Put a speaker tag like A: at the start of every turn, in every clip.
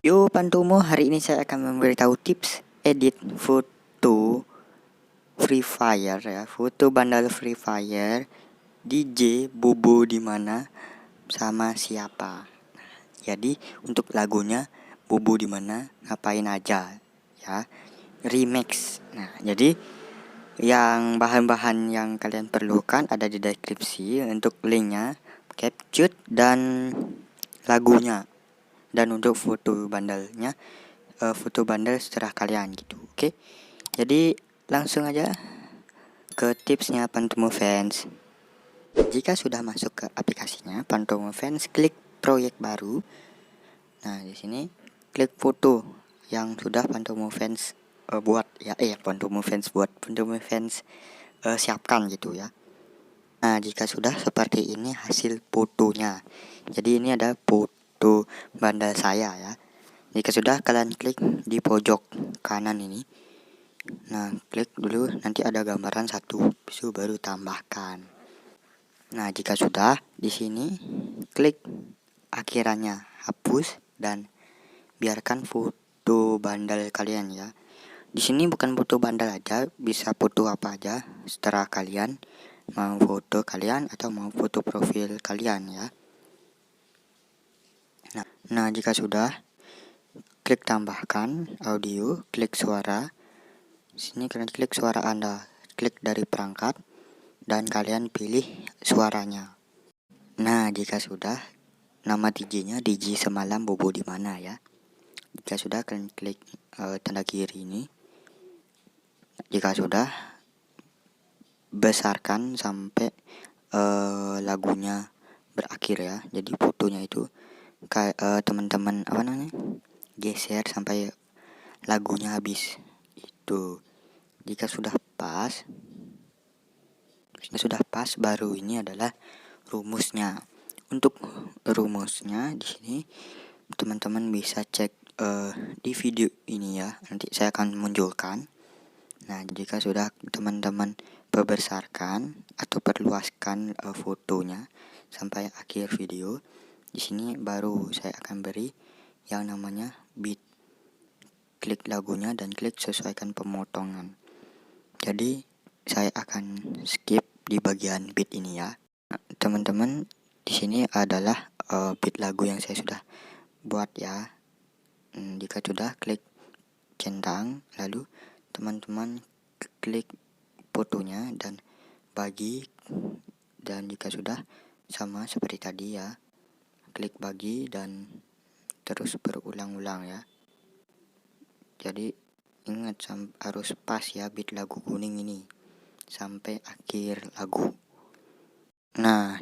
A: Yo Pantomo, hari ini saya akan memberitahu tips edit foto Free Fire ya, foto bandal Free Fire, DJ Bobo di mana sama siapa. Jadi untuk lagunya Bobo di mana ngapain aja ya, remix. Nah, jadi yang bahan-bahan yang kalian perlukan ada di deskripsi untuk linknya, capture dan lagunya. Dan untuk foto bandalnya, foto bandel seterah kalian gitu. Oke, jadi langsung aja ke tipsnya Pantomo Fans. Jika sudah masuk ke aplikasinya Pantomo Fans, klik proyek baru. Nah, di sini klik foto yang sudah Pantomo Fans buat ya, Pantomo Fans buat, Pantomo Fans siapkan gitu ya. Nah, jika sudah seperti ini hasil fotonya. Jadi ini ada foto bandal saya ya. Jika sudah, kalian klik di pojok kanan ini. Nah, klik dulu, nanti ada gambaran satu, bisu baru tambahkan. Nah, jika sudah, di sini klik akhirannya, hapus dan biarkan foto bandal kalian ya. Di sini bukan foto bandal aja, bisa foto apa aja, seterah kalian mau foto kalian atau mau foto profil kalian ya. Nah, jika sudah, klik tambahkan audio, klik suara. Sini kalian klik suara Anda, klik dari perangkat dan kalian pilih suaranya. Nah, jika sudah, nama DJ-nya DJ Semalam Bobo di mana ya. Jika sudah, kalian klik tanda kiri ini. Jika sudah, besarkan sampai lagunya berakhir ya. Jadi fotonya itu kayak teman-teman geser sampai lagunya habis itu. Jika sudah pas baru ini adalah rumusnya. Untuk rumusnya di sini teman-teman bisa cek di video ini ya. Nanti saya akan munculkan. Nah, jika sudah teman-teman perbesarkan atau perluaskan fotonya sampai akhir video, di sini baru saya akan beri yang namanya beat. Klik lagunya dan klik sesuaikan pemotongan. Jadi saya akan skip di bagian beat ini ya. Nah, teman-teman, di sini adalah beat lagu yang saya sudah buat ya. Jika sudah, klik centang, lalu teman-teman klik fotonya dan bagi, dan jika sudah sama seperti tadi ya, klik bagi dan terus berulang-ulang ya. Jadi ingat harus pas ya beat lagu kuning ini sampai akhir lagu. Nah,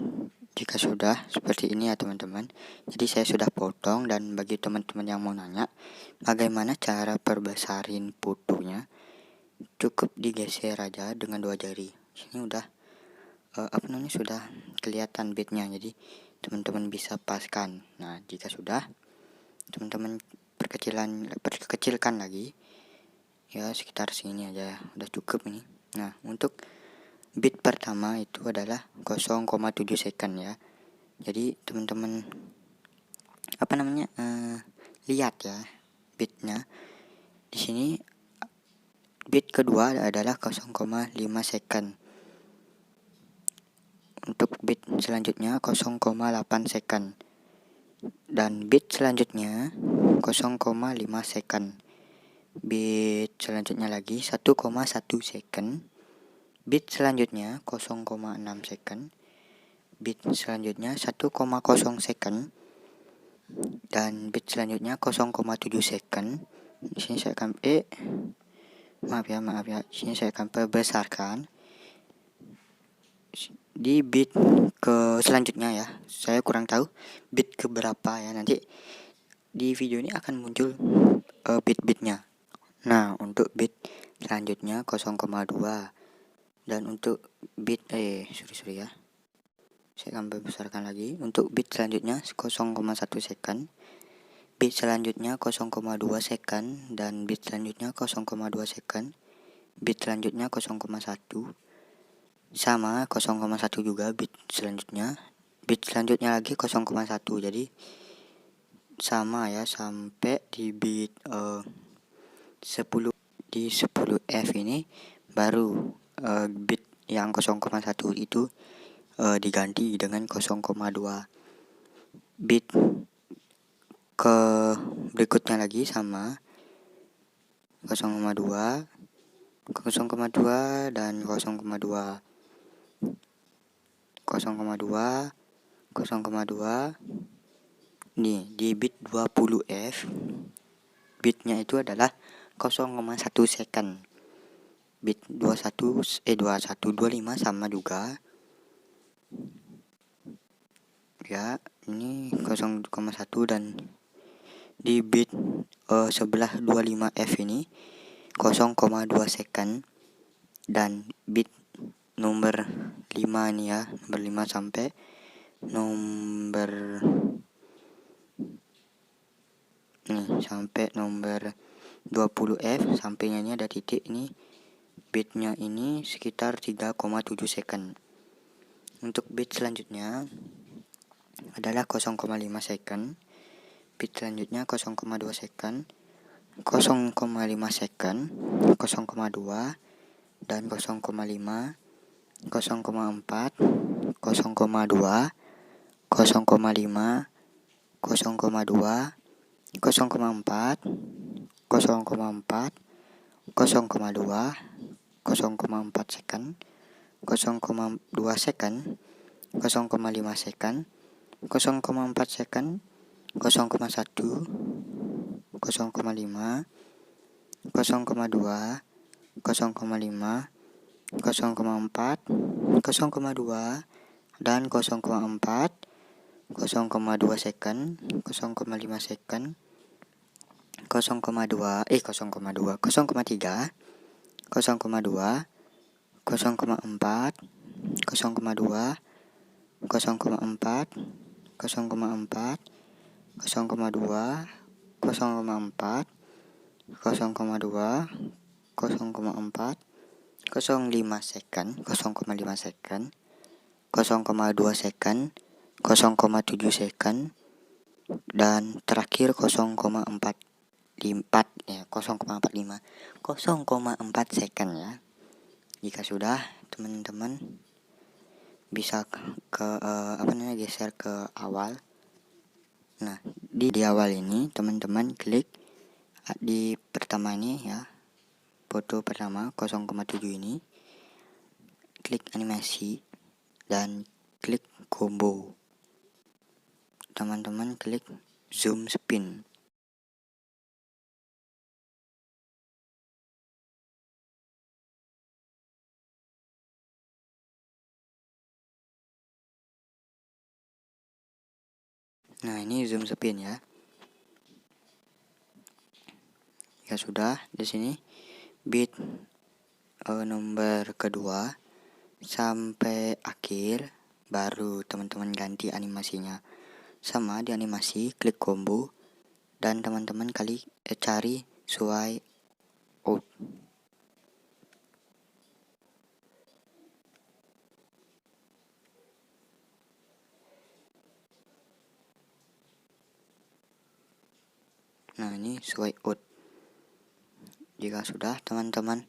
A: jika sudah seperti ini ya teman-teman, jadi saya sudah potong. Dan bagi teman-teman yang mau nanya bagaimana cara perbesarin fotonya, cukup digeser aja dengan 2 jari. Sini udah sudah kelihatan beatnya, jadi teman-teman bisa paskan. Nah, jika sudah, teman-teman perkecilkan lagi ya, sekitar sini aja udah cukup ini. Nah, untuk beat pertama itu adalah 0,7 second ya. Jadi teman-teman lihat ya beatnya. Di sini beat kedua adalah 0,5 second. Untuk beat selanjutnya 0,8 second. Dan beat selanjutnya 0,5 second. Beat selanjutnya lagi 1,1 second. Beat selanjutnya 0,6 second. Beat selanjutnya 1,0 second. Dan beat selanjutnya 0,7 second. Di sini saya akan maaf ya. Di sini saya akan perbesarkan di beat ke selanjutnya ya. Saya kurang tahu beat ke berapa ya. Nanti di video ini akan muncul beat-beatnya. Nah, untuk beat selanjutnya 0,2. Dan untuk beat sorry ya, saya akan besarkan lagi. Untuk beat selanjutnya 0,1 second, beat selanjutnya 0,2 second, dan beat selanjutnya 0,2 second, beat selanjutnya 0,1, sama 0,1 juga beat selanjutnya lagi 0,1. Jadi sama ya sampai di bit 10 di 10F ini baru bit yang 0,1 itu diganti dengan 0,2 bit ke berikutnya lagi sama 0,2 dan 0,2 nih di bit 20F bitnya itu adalah 0,1 second. Bit 25 sama juga ya, ini 0,1 dan di bit sebelah 25F ini 0,2 second, dan bit nomor 5 nih ya, nomor 5 sampai nomor sampai nomor 20F sampainya ini ada titik, ini bitnya ini sekitar 3,7 second. Untuk bit selanjutnya adalah 0,5 second, bit selanjutnya 0,2 second, 0,5 second, 0,2 dan 0,5, 0,4, 0,2, 0,5, 0,2, 0,4, 0,4, 0,2, 0,4 second, 0,2 second, 0,5 second, 0,4 second, 0,1, 0,5, 0,2, 0,5, 0,4, 0,2 dan 0,4, 0,2 second, 0,5 second, 0,3, 0,2, 0,4, 0,2, 0,4, 0,4, 0,4, 0,2, 0,4, 0,2, 0,4, 0,5 second, 0,5 second, 0,2 second, 0,7 second, dan terakhir 0,45 ya, 0,45, 0,4 second ya. Jika sudah, teman-teman bisa geser ke awal. Nah, di awal ini teman-teman klik di pertama ini ya, foto pertama 0,7 ini, klik animasi dan klik combo. Teman-teman klik zoom spin. Nah, ini zoom spin ya. Ya sudah, di sini bit nomor kedua sampai akhir baru teman-teman ganti animasinya. Sama di animasi klik combo dan teman-teman cari swipe out. Nah, ini swipe out. Jika sudah, teman-teman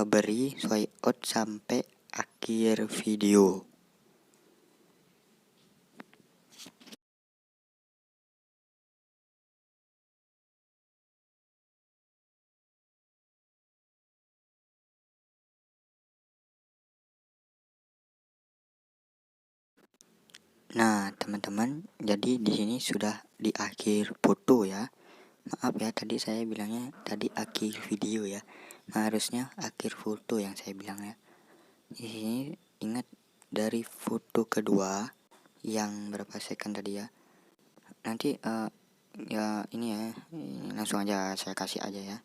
A: beri swipe out sampai akhir video. Nah, teman-teman, jadi di sini sudah di akhir foto ya. Maaf ya, tadi saya bilangnya tadi akhir video ya. Nah, harusnya akhir foto yang saya bilang ya. Di sini ingat dari foto kedua yang berapa second tadi ya. Nanti ya ini ya, langsung aja saya kasih aja ya.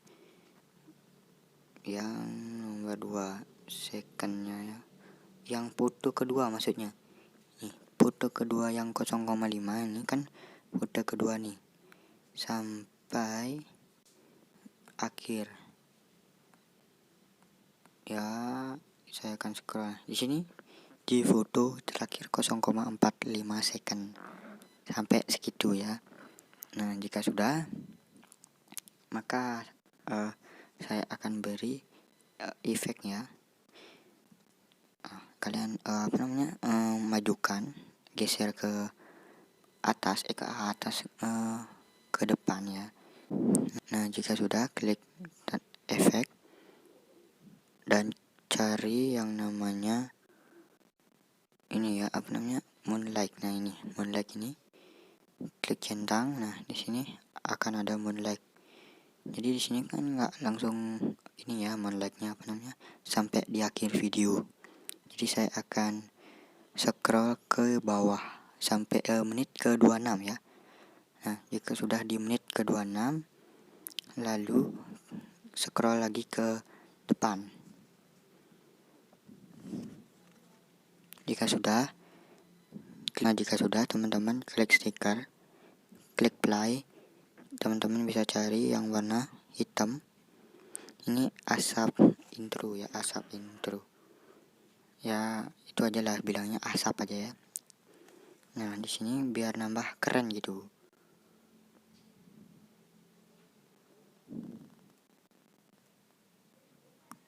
A: Yang nomor 2 secondnya ya. Yang foto kedua maksudnya. Nih, foto kedua yang 0,5 ini kan foto kedua nih. Sampai akhir. Ya, saya akan scroll. Di sini di foto terakhir 0,45 second. Sampai segitu ya. Nah, jika sudah, maka saya akan beri efeknya. Kalian majukan, geser ke atas, ke depan ya. Nah, jika sudah, klik efek dan cari yang namanya ini ya, moonlight. Nah, ini moonlight ini, klik centang. Nah, di sini akan ada moonlight. Jadi di sini kan nggak langsung ini ya, moonlightnya sampai di akhir video. Jadi saya akan scroll ke bawah sampai menit ke 26 ya. Nah, jika sudah di menit ke 26, lalu scroll lagi ke depan. Jika sudah, teman-teman klik stiker, klik play. Teman-teman bisa cari yang warna hitam. Ini asap intro ya, asap intro. Ya, itu aja lah, bilangnya asap aja ya. Nah, di sini biar nambah keren gitu.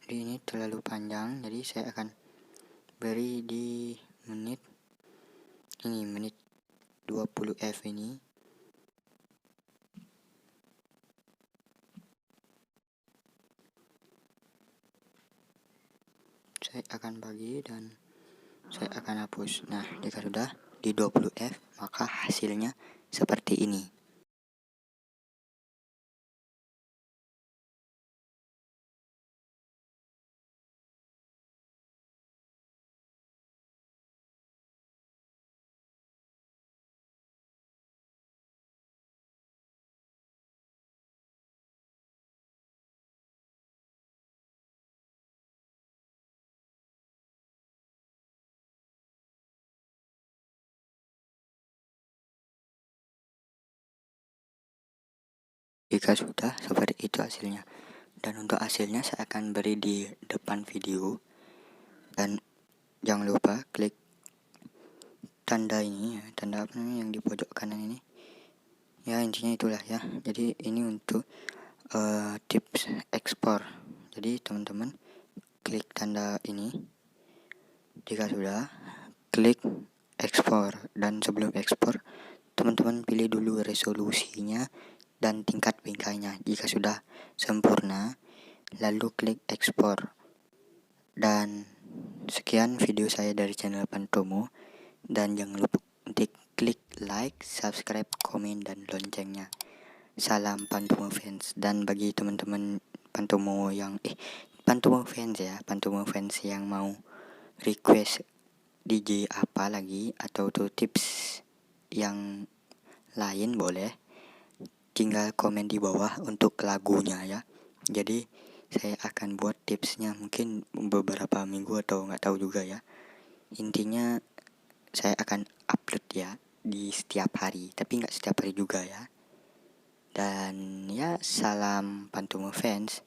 A: Jadi ini terlalu panjang, jadi saya akan beri di menit 20 F ini. Saya akan bagi dan saya akan hapus. Nah, jika sudah di 20 F, maka hasilnya seperti ini. Jika sudah, seperti itu hasilnya. Dan untuk hasilnya saya akan beri di depan video. Dan jangan lupa klik tanda ini ya, tanda yang di pojok kanan ini. Ya, intinya itulah ya. Jadi ini untuk tips ekspor. Jadi teman-teman klik tanda ini. Jika sudah, klik ekspor. Dan sebelum ekspor, teman-teman pilih dulu resolusinya dan tingkat bingkainya. Jika sudah sempurna, lalu klik ekspor. Dan sekian video saya dari channel Pantomo. Dan jangan lupa untuk klik like, subscribe, komen, dan loncengnya. Salam Pantomo fans. Dan bagi teman-teman Pantomo Pantomo fans yang mau request DJ apa lagi atau tuh tips yang lain, boleh tinggal komen di bawah untuk lagunya ya. Jadi saya akan buat tipsnya mungkin beberapa minggu atau nggak tahu juga ya. Intinya saya akan upload ya di setiap hari, tapi nggak setiap hari juga ya. Dan ya, salam Pantomo fans.